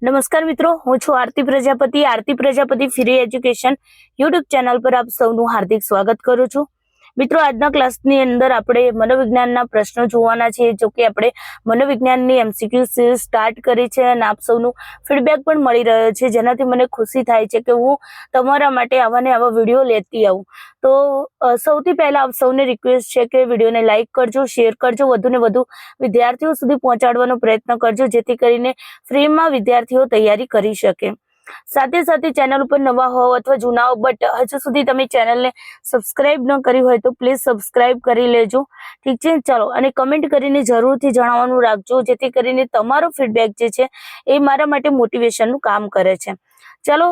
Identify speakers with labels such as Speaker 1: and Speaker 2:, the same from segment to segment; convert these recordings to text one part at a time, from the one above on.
Speaker 1: નમસ્કાર મિત્રો, હું છું Aarti Prajapati. Aarti Prajapati free education YouTube channel પર આપ સૌનું હાર્દિક સ્વાગત કરું છું. મિત્રો, આજના ક્લાસની અંદર આપણે મનોવિજ્ઞાનના પ્રશ્નો જોવાના છે. જો કે આપણે મનોવિજ્ઞાનની MCQ સિરીઝ સ્ટાર્ટ કરી છે અને આપ સૌનું ફીડબેક પણ મળી રહ્યો છે, જેનાથી મને ખુશી થાય છે કે હું તમારા માટે આવા ને આવા વિડીયો લેતી આવું. તો સૌથી પહેલા આપ સૌને રિક્વેસ્ટ છે કે વિડીયોને લાઇક કરજો, શેર કરજો, વધુ ને વધુ વિદ્યાર્થીઓ સુધી પહોંચાડવાનો પ્રયત્ન કરજો, જેથી કરીને ફ્રીમાં વિદ્યાર્થીઓ તૈયારી કરી શકે. સાથે સાથે ચેનલ ઉપર નવા હો અથવા જૂના હો, બટ હજુ સુધી તમે ચેનલને સબસ્ક્રાઇબ ન કરી હોય તો પ્લીઝ સબસ્ક્રાઇબ કરી લેજો. ઠીક છે, ચાલો. અને કમેન્ટ કરીને જરૂરથી જણાવવાનું રાખજો, જેથી કરીને તમારો ફીડબેક જે છે એ મારા માટે મોટિવેશનનું કામ કરે છે. ચાલો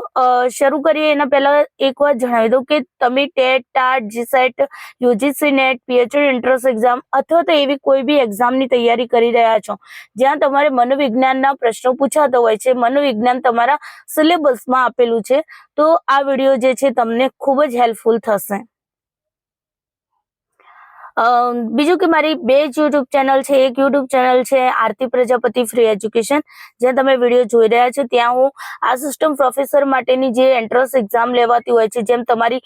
Speaker 1: શરૂ કરીએ. એના પહેલા એક વાત જણાવી દઉં કે તમે TET, TAT, GSET, UGC net, PhD entrance exam અથવા તો એવી કોઈ બી એક્ઝામની તૈયારી કરી રહ્યા છો જ્યાં તમારે મનોવિજ્ઞાનના પ્રશ્નો પૂછાતા હોય છે, મનોવિજ્ઞાન તમારા સિલેબસમાં આપેલું છે, તો આ વિડીયો જે છે તમને ખૂબ જ હેલ્પફુલ થશે. બીજું કે મારી બે જ યુટ્યુબ ચેનલ છે. એક યુટ્યુબ ચેનલ છે આરતી પ્રજાપતિ ફ્રી એજ્યુકેશન, જ્યાં તમે વિડીયો જોઈ રહ્યા છો. ત્યાં હું આસિસ્ટન્ટ પ્રોફેસર માટેની જે એન્ટ્રન્સ એક્ઝામ લેવાતી હોય છે, જેમ તમારી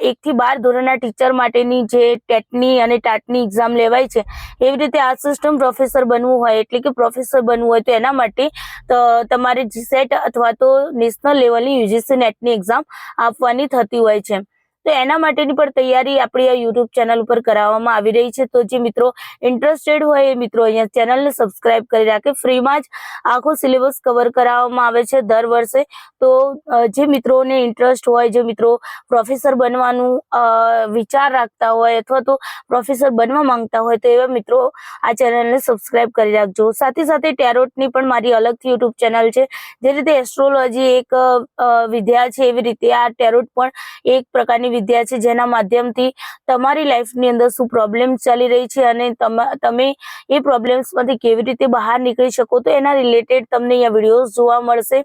Speaker 1: 1 થી 12 ધોરણના ટીચર માટેની જે ટેટની અને ટાટની એક્ઝામ લેવાય છે, એવી રીતે આસિસ્ટન્ટ પ્રોફેસર બનવું હોય, એટલે કે પ્રોફેસર બનવું હોય, તો એના માટે તમારે જીસેટ અથવા તો નેશનલ લેવલની UGC નેટની એક્ઝામ આપવાની થતી હોય છે. તો એના માટેની પણ તૈયારી આપણી આ યુટ્યુબ ચેનલ ઉપર કરાવવામાં આવી રહી છે. તો જે મિત્રો ઇન્ટરેસ્ટેડ હોય એ મિત્રો અહીંયા ચેનલને સબસ્ક્રાઇબ કરી રાખે. ફ્રીમાં જ આખો સિલેબસ કવર કરાવવામાં આવે છે દર વર્ષે. તો જે મિત્રોને ઇન્ટરેસ્ટ હોય, જે મિત્રો પ્રોફેસર બનવાનું વિચાર રાખતા હોય અથવા તો પ્રોફેસર બનવા માંગતા હોય, તો એવા મિત્રો આ ચેનલને સબસ્ક્રાઇબ કરી રાખજો. સાથે સાથે ટેરોટની પણ મારી અલગથી યુટ્યુબ ચેનલ છે. જે રીતે એસ્ટ્રોલોજી એક વિદ્યા છે, એવી રીતે આ ટેરોટ પણ એક પ્રકારની વિદ્યા છે, જેના માધ્યમથી તમારી લાઈફની અંદર શું પ્રોબ્લેમ ચાલી રહી છે અને તમે એ પ્રોબ્લેમ્સમાંથી કેવી રીતે બહાર નીકળી શકો, તો એના રિલેટેડ તમને અહીંયા વિડીયોઝ જોવા મળશે.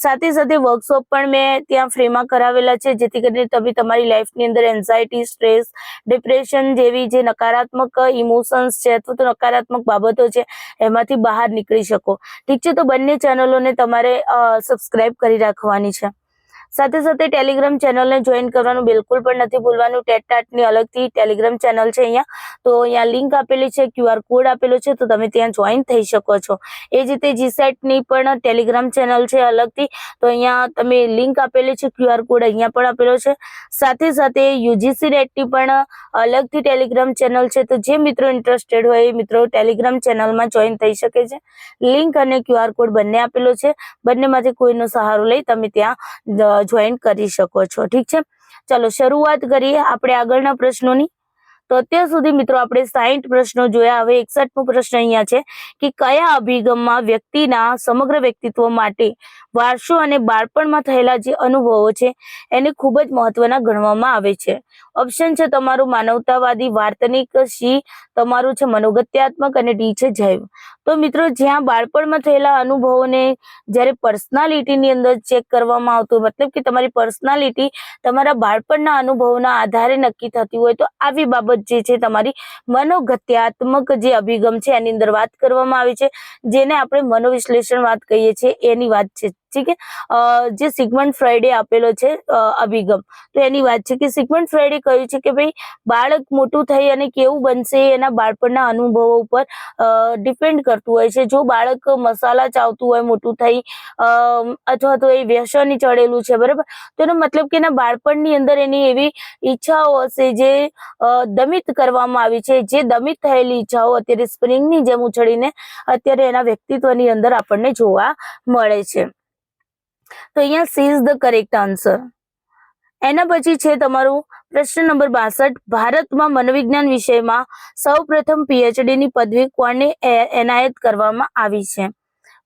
Speaker 1: સાથે સાથે વર્કશોપ પણ મેં ત્યાં ફ્રીમાં કરાવેલા છે, જેથી કરીને તમે તમારી લાઈફની અંદર એન્ઝાયટી, સ્ટ્રેસ, ડિપ્રેશન જેવી જે નકારાત્મક ઇમોશન્સ છે અથવા તો નકારાત્મક બાબતો છે, એમાંથી બહાર નીકળી શકો. ઠીક છે, તો બંને ચેનલોને તમારે સબસ્ક્રાઇબ કરી રાખવાની છે. સાથે સાથે ટેલિગ્રામ ચેનલને જોઈન કરવાનું બિલકુલ પણ નથી ભૂલવાનું. ટેટ ટાટની અલગથી ટેલિગ્રામ ચેનલ છે અહીંયા, તો અહીંયા લિંક આપેલી છે, QR કોડ આપેલો છે, તો તમે ત્યાં જોઈન થઈ શકો છો. એ જ રીતે જીસેટની પણ ટેલિગ્રામ ચેનલ છે અલગથી, તો અહીંયા તમે લિંક આપેલી છે, QR કોડ અહીંયા પણ આપેલો છે. સાથે સાથે UGC નેટની પણ અલગથી ટેલિગ્રામ ચેનલ છે, તો જે મિત્રો ઇન્ટરેસ્ટેડ હોય એ મિત્રો ટેલિગ્રામ ચેનલમાં જોઈન થઈ શકે છે. લિંક અને QR કોડ બંને આપેલો છે. બંનેમાંથી કોઈનો સહારો લઈ તમે ત્યાં જોઈન કરી શકો છો. ઠીક છે, ચાલો શરૂઆત કરીએ આપણે આગળના પ્રશ્નોની. તો અત્યાર સુધી મિત્રો આપણે 60 પ્રશ્નો જોયા. હવે 61મો પ્રશ્ન અહીંયા છે કે કયા અભિગમમાં વ્યક્તિના સમગ્ર વ્યક્તિત્વ માટે વારસો અને બાળપણમાં થયેલા જે અનુભવો છે એને ખૂબ જ મહત્વના ગણવામાં આવે છે. ઓપ્શન છે તમારું માનવતાવાદી, વાર્તનિક, C તમારું છે મનોગત્યાત્મક અને D છે જૈવ. તો મિત્રો, જ્યાં બાળપણમાં થયેલા અનુભવોને જ્યારે પર્સનાલિટીની અંદર ચેક કરવામાં આવતું, મતલબ કે તમારી પર્સનાલિટી તમારા બાળપણના અનુભવોના આધારે નક્કી થતી હોય, તો આવી બાબત જે છે તમારી મનોગત્યાત્મક જે અભિગમ છે એની અંદર વાત કરવામાં આવી છે, જેને આપણે મનોવિશ્લેષણ વાત કહીએ છીએ, એની વાત છે. ઠીક છે, જે સિગમન્ડ ફ્રોઈડે આપેલો છે અભિગમ, તો એની વાત છે કે સિગમન્ડ ફ્રોઈડે કહ્યું છે કે ભાઈ બાળક મોટું થઈ અને કેવું બનશે એના બાળપણના અનુભવો ઉપર ડિપેન્ડ કરતું હોય છે. જો બાળક મસાલા ચાવતું હોય મોટું થઈ, અથવા તો એ વ્યસની ચડેલું છે, બરાબર, તો એનો મતલબ કે એના બાળપણની અંદર એની એવી ઈચ્છાઓ હશે જે દમિત કરવામાં આવી છે. જે દમિત થયેલી ઈચ્છાઓ અત્યારે સ્પ્રિંગની જેમ ઉછળીને અત્યારે એના વ્યક્તિત્વની અંદર આપણને જોવા મળે છે. તો અહીંયા C is the correct answer. એના પછી છે તમારું પ્રશ્ન નંબર 62. ભારતમાં મનોવિજ્ઞાન વિષયમાં સૌપ્રથમ PhD ની પદવી કોને એનાયત કરવામાં આવી છે?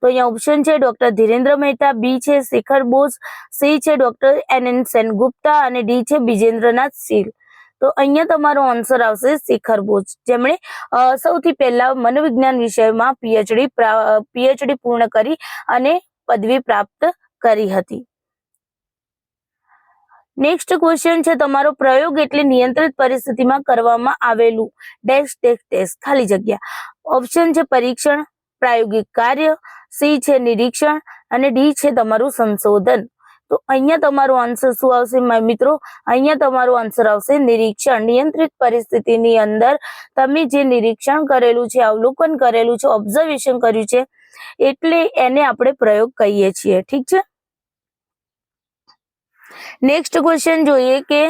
Speaker 1: તો અહીંયા ઓપ્શન છે ડોક્ટર ધીરેન્દ્ર મહેતા, B છે શેખર બોઝ, C છે ડોક્ટર NN સેનગુપ્તા અને D છે બિજેન્દ્રનાથ શીલ. તો અહીંયા તમારો આન્સર આવશે શેખર બોઝ, જેમણે સૌથી પહેલા મનોવિજ્ઞાન વિષયમાં PhD પૂર્ણ કરી અને પદવી પ્રાપ્ત કરી હતી. નેક્સ્ટ ક્વેશ્ચન છે તમારો પ્રયોગ એટલે નિયંત્રિત પરિસ્થિતિમાં કરવામાં આવેલું ડેશ ટેસ્ટ ખાલી જગ્યા. ઓપ્શન છે પરીક્ષણ, પ્રાયોગિક કાર્ય, સી છે નિરીક્ષણ અને ડી છે તમારું સંશોધન. તો અહીંયા તમારો આન્સર શું આવશે મિત્રો? અહીંયા તમારો આન્સર આવશે નિરીક્ષણ. નિયંત્રિત પરિસ્થિતિની અંદર તમે જે નિરીક્ષણ કરેલું છે, અવલોકન કરેલું છે, ઓબ્ઝર્વેશન કર્યું છે, એટલે એને આપણે પ્રયોગ કહીએ છીએ. ઠીક છે. નેક્સ્ટ ક્વેશ્ચન જોઈએ કે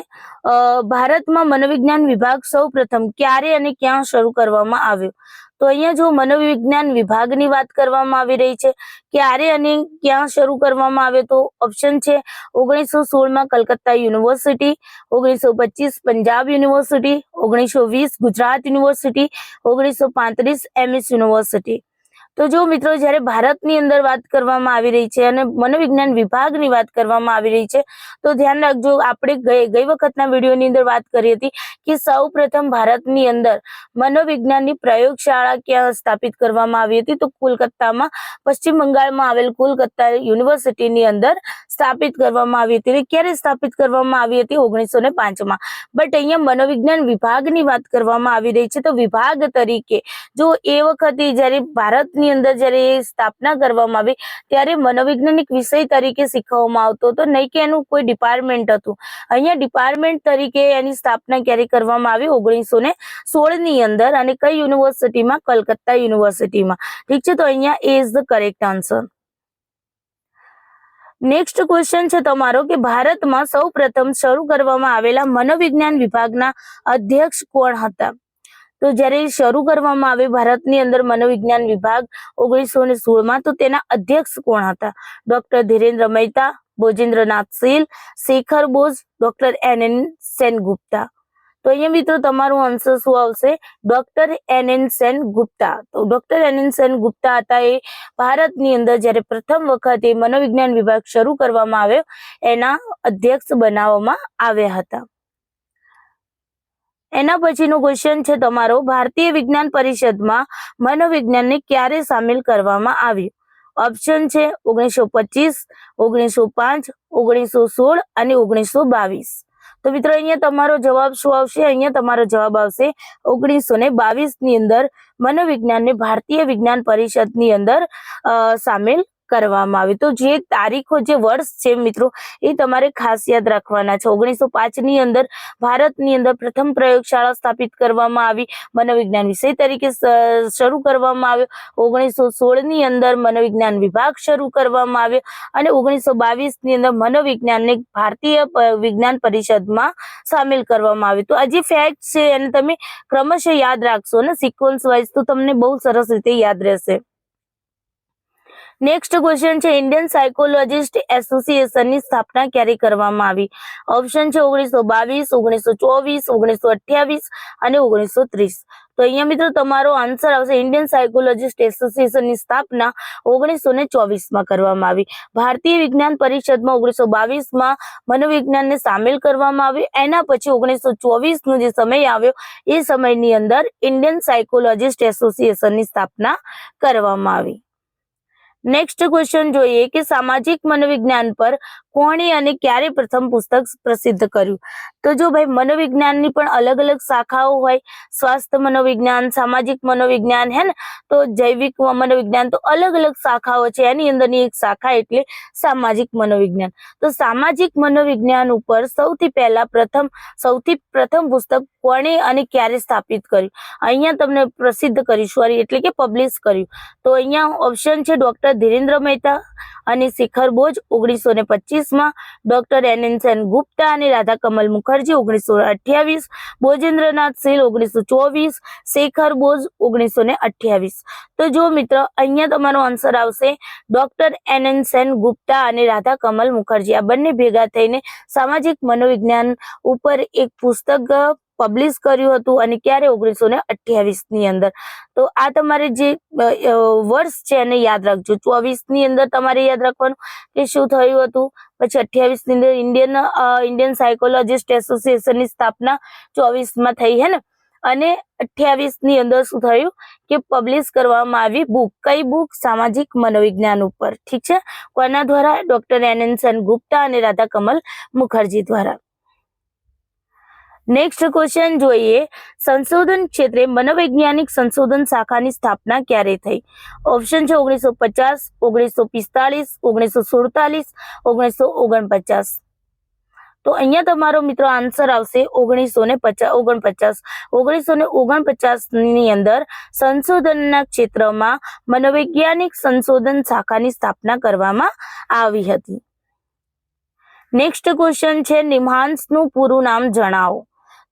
Speaker 1: ભારતમાં મનોવિજ્ઞાન વિભાગ સૌ પ્રથમ ક્યારે અને ક્યાં શરૂ કરવામાં આવ્યો? તો અહીંયા જો મનોવિજ્ઞાન વિભાગની વાત કરવામાં આવી રહી છે, ક્યારે અને ક્યાં શરૂ કરવામાં આવ્યો, તો ઓપ્શન છે 1916 Calcutta university, 1925 Punjab university, 1920 Gujarat university, 1935 MS university. તો જો મિત્રો જ્યારે ભારતની અંદર વાત કરવામાં આવી રહી છે અને મનોવિજ્ઞાન વિભાગની વાત કરવામાં આવી રહી છે, તો ધ્યાન રાખજો, આપણે ગઈ વખતના વિડીયોની અંદર વાત કરી હતી કે સૌ પ્રથમ ભારતની અંદર મનોવિજ્ઞાનની પ્રયોગશાળા ક્યાં સ્થાપિત કરવામાં આવી હતી, તો કોલકાતામાં, પશ્ચિમ બંગાળમાં આવેલ કોલકાતા યુનિવર્સિટીની અંદર સ્થાપિત કરવામાં આવી હતી. ક્યારે સ્થાપિત કરવામાં આવી હતી? 1905માં. બટ અહીંયા મનોવિજ્ઞાન વિભાગની વાત કરવામાં આવી રહી છે, તો વિભાગ તરીકે જો એ વખતે જ્યારે ભારતની અંદર જ્યારે સ્થાપના કરવામાં આવી ત્યારે મનોવૈજ્ઞાનિક વિષય તરીકે શીખવવામાં આવતો હતો, નહીં કે એનું કોઈ ડિપાર્ટમેન્ટ હતું. અહીંયા ડિપાર્ટમેન્ટ તરીકે એની સ્થાપના ક્યારે કરવામાં આવી? 1916 ની અંદર. અને કઈ યુનિવર્સિટીમાં? કલકત્તા યુનિવર્સિટીમાં. ઠીક છે. તો અહીંયા A is the correct answer. Next question છે તમારો કે ભારતમાં સૌ પ્રથમ શરૂ કરવામાં આવેલા મનોવિજ્ઞાન વિભાગના અધ્યક્ષ કોણ હતા? તો જ્યારે શરૂ કરવામાં આવે ભારતની અંદર મનોવિજ્ઞાન વિભાગ 1916માં, તો તેના અધ્યક્ષ કોણ હતા? ડોક્ટર ધીરેન્દ્ર મહેતા, ભોજેન્દ્રનાથ શીલ, શેખર બોઝ, ડોક્ટર NN સેનગુપ્તા. તો અહીંયા મિત્રો તમારું આન્સર શું આવશે? Doctor NN Sengupta. તો ડોક્ટર NN સેનગુપ્તા હતા એ ભારતની અંદર જ્યારે પ્રથમ વખતે મનોવિજ્ઞાન વિભાગ શરૂ કરવામાં આવ્યો એના અધ્યક્ષ બનાવવામાં આવ્યા હતા. એના પછીનો ક્વેશ્ચન છે તમારો, ભારતીય વિજ્ઞાન પરિષદમાં મનોવિજ્ઞાનને ક્યારે સામેલ કરવામાં આવ્યું? ઓપ્શન છે 1925, 1905, 1916 અને 1922. તો મિત્રો અહીંયા તમારો જવાબ શું આવશે? અહીંયા તમારો જવાબ આવશે 1922 ની અંદર મનોવિજ્ઞાનને ભારતીય વિજ્ઞાન પરિષદની અંદર સામેલ કરવામાં આવે. તો જે તારીખો, જે વર્ષ છે મિત્રો, એ તમારે ખાસ યાદ રાખવાના છે. 1905 ની અંદર ભારતની અંદર પ્રથમ પ્રયોગશાળા સ્થાપિત કરવામાં આવી, મનોવિજ્ઞાન વિષય તરીકે શરૂ કરવામાં આવ્યો. 1916 ની અંદર મનોવિજ્ઞાન વિભાગ શરૂ કરવામાં આવ્યો અને 1922 ની અંદર મનોવિજ્ઞાનને ભારતીય વિજ્ઞાન પરિષદમાં સામેલ કરવામાં આવ્યું. તો આ જે ફેક્ટ છે એને તમે ક્રમશઃ યાદ રાખશો ને સિક્વન્સ વાઇઝ, તો તમને બહુ સરસ રીતે યાદ રહેશે. નેક્સ્ટ ક્વેશ્ચન છે, ઇન્ડિયન સાયકોલોજીસ્ટ એસોસિએશનની સ્થાપના ક્યારે કરવામાં આવી? ઓપ્શન છે 1922, 1924, 1928 અને 1930. તો અહીંયા મિત્રો તમારો આન્સર આવશે ઇન્ડિયન સાયકોલોજીસ્ટ એસોસિએશનની સ્થાપના 1924માં કરવામાં આવી. ભારતીય વિજ્ઞાન પરિષદમાં 1922માં મનોવિજ્ઞાનને સામેલ કરવામાં આવ્યું. એના પછી 1924નો જે સમય આવ્યો એ સમયની અંદર ઇન્ડિયન સાયકોલોજીસ્ટ એસોસિએશનની સ્થાપના કરવામાં આવી. નેક્સ્ટ ક્વેશ્ચન જોઈએ કે સામાજિક મનોવિજ્ઞાન પર કોણે અને ક્યારે પ્રથમ પુસ્તક પ્રસિદ્ધ કર્યું? તો જો ભાઈ મનોવિજ્ઞાનની પણ અલગ અલગ શાખાઓ હોય, સ્વાસ્થ્ય મનોવિજ્ઞાન, સામાજિક મનોવિજ્ઞાન, હે ને, તો જૈવિક મનોવિજ્ઞાન, તો અલગ અલગ શાખાઓ છે. એની અંદરની એક શાખા એટલે સામાજિક મનોવિજ્ઞાન. તો સામાજિક મનોવિજ્ઞાન ઉપર સૌથી પ્રથમ પુસ્તક કોણે અને ક્યારે સ્થાપિત કર્યું? અહીંયા તમને પ્રસિદ્ધ કર્યું, સોરી, એટલે કે પબ્લિશ કર્યું. તો અહીંયા ઓપ્શન છે ડોક્ટર ધીરેન્દ્ર મહેતા અને શેખર બોઝ 1925માં, ડોક્ટર NN સેનગુપ્તા અને રાધા કમલ મુખર્જી 1928, ભોજેન્દ્રનાથ શીલ 1924, શેખર બોઝ 1928. તો જો મિત્ર અહીંયા તમારો આન્સર આવશે ડોક્ટર NN સેનગુપ્તા અને રાધા કમલ મુખર્જી. આ બંને ભેગા થઈને સામાજિક મનોવિજ્ઞાન ઉપર એક પુસ્તક પબ્લિશ કર્યું હતું. અને ક્યારે? 1928 ની અંદર. તો આ તમારે જે વર્ષ છે એને યાદ રાખજો. 24 ની અંદર તમારે યાદ રાખવાનું કે શું થયું હતું, પછી 28 ની અંદર ઇન્ડિયન સાયકોલોજીસ્ટ એસોસિએશનની સ્થાપના 24માં થઈ, હે ને, અને 28 ની અંદર શું થયું કે પબ્લિશ કરવામાં આવી બુક. કઈ બુક? સામાજિક મનોવિજ્ઞાન ઉપર. ઠીક છે. કોના દ્વારા? ડોક્ટર NN સેનગુપ્તા અને રાધા કમલ મુખર્જી દ્વારા. નેક્સ્ટ ક્વેશ્ચન જોઈએ, સંશોધન ક્ષેત્રે મનોવૈજ્ઞાનિક સંશોધન શાખાની સ્થાપના ક્યારે થઈ? ઓપ્શન છે 1950, 1945, 1947, 1949. તો અહીંયા તમારો મિત્રો આન્સર આવશે 1949. 1949 ની અંદર સંશોધનના ક્ષેત્રમાં મનોવૈજ્ઞાનિક સંશોધન શાખાની સ્થાપના કરવામાં આવી હતી. નેક્સ્ટ ક્વેશ્ચન છે, નિમ્હાન્સનું પૂરું નામ જણાવો.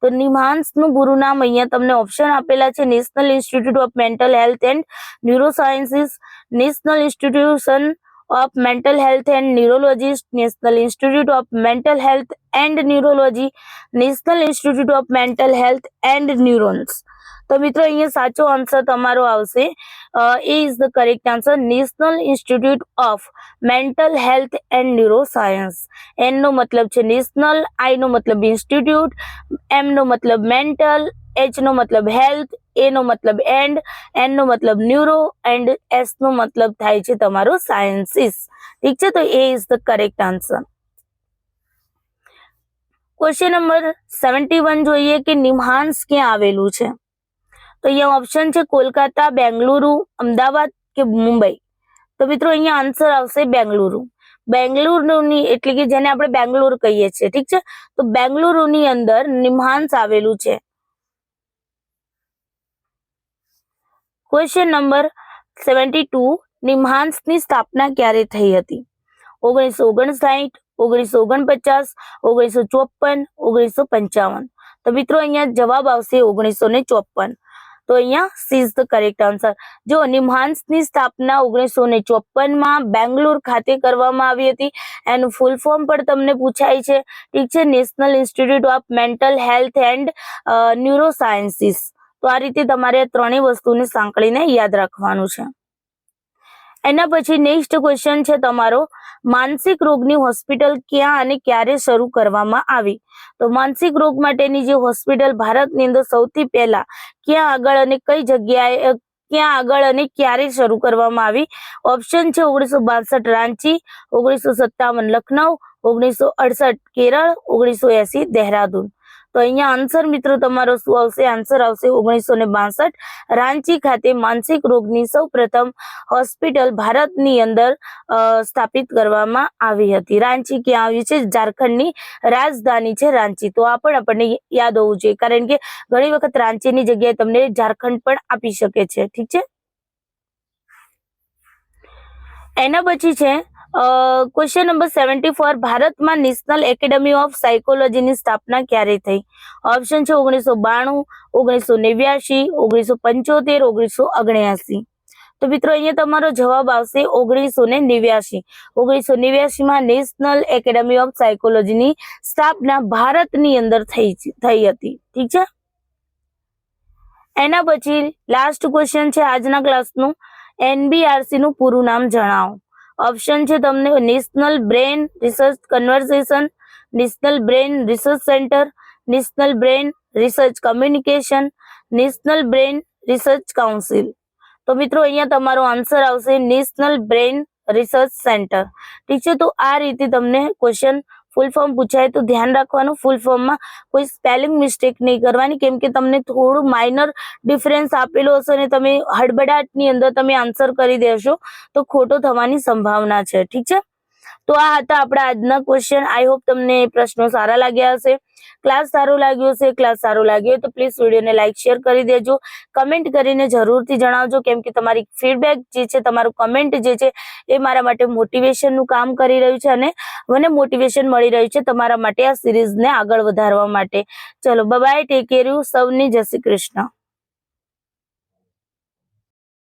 Speaker 1: તો નિમ્હાન્સનું પૂરું નામ અહીંયા તમને ઓપ્શન આપેલા છે, national institute of mental health and neurosciences, national institution of Mental Health and Neurologist, National Institute of Mental Health and Neurology, National Institute of Mental Health and Neurons. તો મિત્રો અહીંયા સાચો આન્સર તમારો આવશે, A is the correct answer, national institute of mental health and neuroscience. N નો મતલબ છે national, આઈ નો મતલબ ઇન્સ્ટિટ્યૂટ, એમ નો મતલબ મેન્ટલ, એચ નો મતલબ હેલ્થ, એ નો મતલબ એન્ડ, એન નો મતલબ ન્યુરો એન્ડ એસ નો મતલબ થાય છે તમારો સાયન્સીસ. ઠીક છે, તો A is the correct answer. Question number 71 જોઈએ કે નિમ્હાન્સ ક્યાં આવેલું છે? તો અહીંયા ઓપ્શન છે કોલકાતા, બેંગલુરુ, અમદાવાદ કે મુંબઈ. તો મિત્રો અહીંયા આન્સર આવશે બેંગલુરુ. બેંગલુરુની એટલે કે જેને આપણે બેંગલુરુ કહીએ છીએ, ઠીક છે, તો બેંગલુરુની અંદર નિમ્હાન્સ આવેલું છે. ક્વેશ્ચન નંબર 72, નિમ્હાન્સની સ્થાપના ક્યારે થઈ હતી? 1959, 1949, 1954, 1955. તો મિત્રો અહીંયા જવાબ આવશે 1954. તો અહીંયા she is the correct answer. જો નિમ્હાન્સની સ્થાપના 1954 બેંગ્લોર ખાતે કરવામાં આવી હતી. એનું ફૂલ ફોર્મ પણ તમને પૂછાય છે, ઠીક છે, national institute of mental health and neurosciences. તો આ રીતે તમારે ત્રણેય વસ્તુને સાંકળીને યાદ રાખવાનું છે. એના પછી નેક્સ્ટ ક્વેશ્ચન છે તમારો, માનસિક રોગની હોસ્પિટલ ક્યાં અને ક્યારે શરૂ કરવામાં આવી? તો માનસિક રોગ માટેની જે હોસ્પિટલ ભારતની અંદર સૌથી પહેલા ક્યાં આગળ અને કઈ જગ્યાએ, ક્યાં આગળ અને ક્યારે શરૂ કરવામાં આવી? ઓપ્શન છે 1962 રાંચી, 1957 લખનઉ, 1968 કેરળ, 1980 દહેરાદૂન. તો અહીંયા આન્સર મિત્રો તમારો શું આવશે? આન્સર આવશે 1962 રાંચી ખાતે માનસિક રોગની સૌ પ્રથમ હોસ્પિટલ ભારતની અંદર સ્થાપિત કરવામાં આવી હતી. રાંચી ક્યાં આવ્યું છે? ઝારખંડની રાજધાની છે રાંચી. તો આ પણ આપણને યાદ હોવું જોઈએ, કારણ કે ઘણી વખત રાંચીની જગ્યાએ તમને ઝારખંડ પણ આપી શકે છે, ઠીક છે. એના પછી છે ક્વેશ્ચન નંબર 74, ભારતમાં નેશનલ એકેડમી ઓફ સાયકોલોજીની સ્થાપના ક્યારે થઈ? ઓપ્શન છે 1992, 1989, 1975, 1979. તો મિત્રો અહીંયા તમારો જવાબ આવશે 1989. 1989 નેશનલ એકેડમી ઓફ સાયકોલોજીની સ્થાપના ભારતની અંદર થઈ હતી, ઠીક છે. એના પછી લાસ્ટ ક્વેશ્ચન છે આજના ક્લાસનું, NBRC નું પૂરું નામ જણાવો. ઓપ્શન છે તમને national brain research conversation, national brain research centre, national brain research communication, national brain research council. તો મિત્રો અહીંયા તમારો આન્સર આવશે નેશનલ બ્રેન રિસર્ચ સેન્ટર, ઠીક છે. તો આ રીતે તમને ક્વેશ્ચન ફૂલ ફોર્મ પૂછાય તો ધ્યાન રાખવાનું, ફૂલ ફોર્મમાં કોઈ સ્પેલિંગ મિસ્ટેક નહીં કરવાની, કેમ કે તમને થોડું માઇનર ડિફરન્સ આપેલો હશે અને તમે હડબડાટની અંદર તમે આન્સર કરી દેશો તો ખોટો થવાની સંભાવના છે, ઠીક છે. તો આ હતા આપણા આજના ક્વેશ્ચન. આઈ હોપ તમને પ્રશ્નો સારા લાગ્યા હશે. ક્લાસ સારો લાગ્યો હશે, ક્લાસ સારો લાગ્યો તો પ્લીઝ વિડીયોને લાઈક શેર કરી દેજો, કમેન્ટ કરીને જરૂરથી જણાવજો, કેમ કે તમારી ફીડબેક જે છે, તમારું કમેન્ટ જે છે એ મારા માટે મોટિવેશનનું કામ કરી રહ્યું છે અને મને મોટિવેશન મળી રહ્યું છે તમારા માટે આ સિરીઝને આગળ વધારવા માટે. ચલો બાય, ટેક કેર યુ, સૌને જય શ્રી કૃષ્ણ.